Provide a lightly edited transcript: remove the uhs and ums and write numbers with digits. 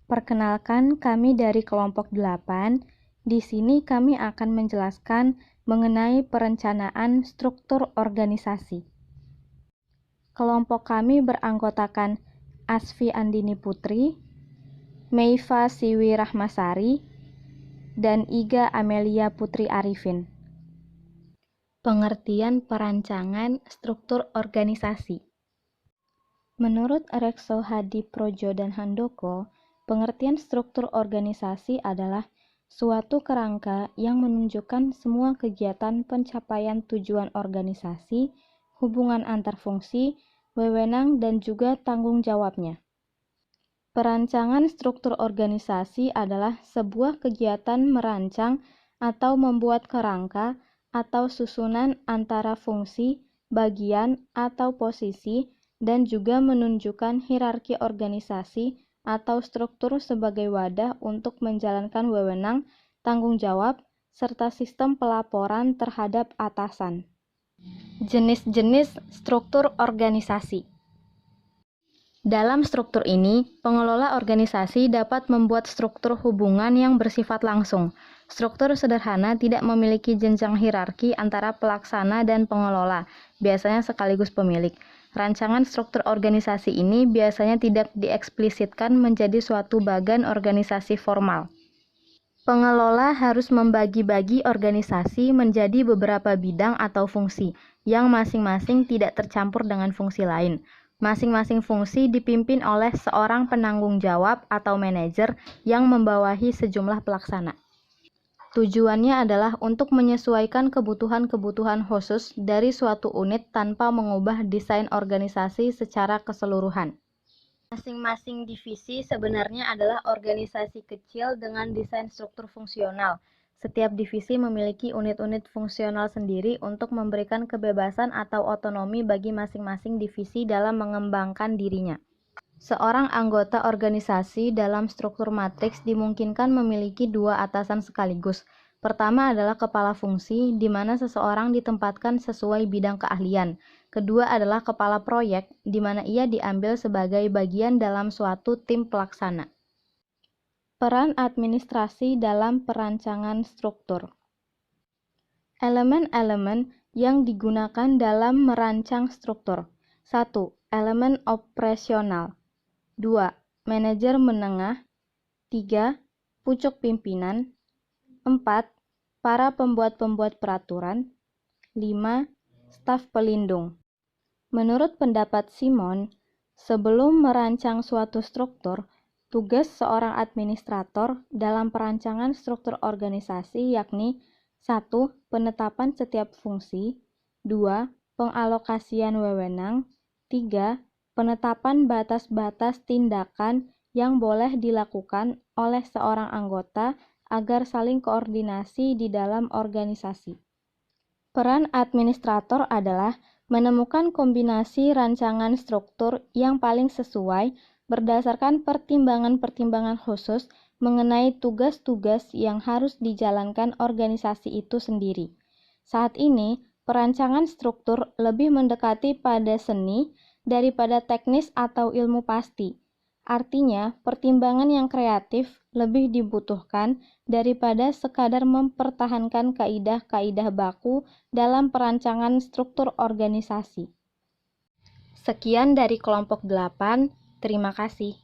Perkenalkan, kami dari kelompok 8. Di sini kami akan menjelaskan mengenai perencanaan struktur organisasi. Kelompok kami beranggotakan Asfi Andini Putri, Meifa Siwi Rahmasari, dan Iga Amelia Putri Arifin. Pengertian perancangan struktur organisasi. Menurut Rekso Hadi Projo dan Handoko, pengertian struktur organisasi adalah suatu kerangka yang menunjukkan semua kegiatan pencapaian tujuan organisasi, hubungan antar fungsi, wewenang, dan juga tanggung jawabnya. Perancangan struktur organisasi adalah sebuah kegiatan merancang atau membuat kerangka atau susunan antara fungsi, bagian, atau posisi, dan juga menunjukkan hierarki organisasi atau struktur sebagai wadah untuk menjalankan wewenang, tanggung jawab, serta sistem pelaporan terhadap atasan. Jenis-jenis struktur organisasi. Dalam struktur ini, pengelola organisasi dapat membuat struktur hubungan yang bersifat langsung. Struktur sederhana tidak memiliki jenjang hierarki antara pelaksana dan pengelola, biasanya sekaligus pemilik. Rancangan struktur organisasi ini biasanya tidak dieksplisitkan menjadi suatu bagan organisasi formal. Pengelola harus membagi-bagi organisasi menjadi beberapa bidang atau fungsi, yang masing-masing tidak tercampur dengan fungsi lain. Masing-masing fungsi dipimpin oleh seorang penanggung jawab atau manajer yang membawahi sejumlah pelaksana. Tujuannya adalah untuk menyesuaikan kebutuhan-kebutuhan khusus dari suatu unit tanpa mengubah desain organisasi secara keseluruhan. Masing-masing divisi sebenarnya adalah organisasi kecil dengan desain struktur fungsional. Setiap divisi memiliki unit-unit fungsional sendiri untuk memberikan kebebasan atau otonomi bagi masing-masing divisi dalam mengembangkan dirinya. Seorang anggota organisasi dalam struktur matriks dimungkinkan memiliki dua atasan sekaligus. Pertama adalah kepala fungsi, di mana seseorang ditempatkan sesuai bidang keahlian. Kedua adalah kepala proyek, di mana ia diambil sebagai bagian dalam suatu tim pelaksana. Peran administrasi dalam perancangan struktur. Elemen-elemen yang digunakan dalam merancang struktur. 1. Elemen operasional. 2. Manajer menengah. 3. Pucuk pimpinan. 4. Para pembuat-pembuat peraturan. 5. Staf pelindung. Menurut pendapat Simon, sebelum merancang suatu struktur, tugas seorang administrator dalam perancangan struktur organisasi yakni 1. Penetapan setiap fungsi. 2. Pengalokasian wewenang. 3. Penetapan batas-batas tindakan yang boleh dilakukan oleh seorang anggota agar saling koordinasi di dalam organisasi. Peran administrator adalah menemukan kombinasi rancangan struktur yang paling sesuai berdasarkan pertimbangan-pertimbangan khusus mengenai tugas-tugas yang harus dijalankan organisasi itu sendiri. Saat ini, perancangan struktur lebih mendekati pada seni daripada teknis atau ilmu pasti. Artinya, pertimbangan yang kreatif lebih dibutuhkan daripada sekadar mempertahankan kaidah-kaidah baku dalam perancangan struktur organisasi. Sekian dari kelompok 8, terima kasih.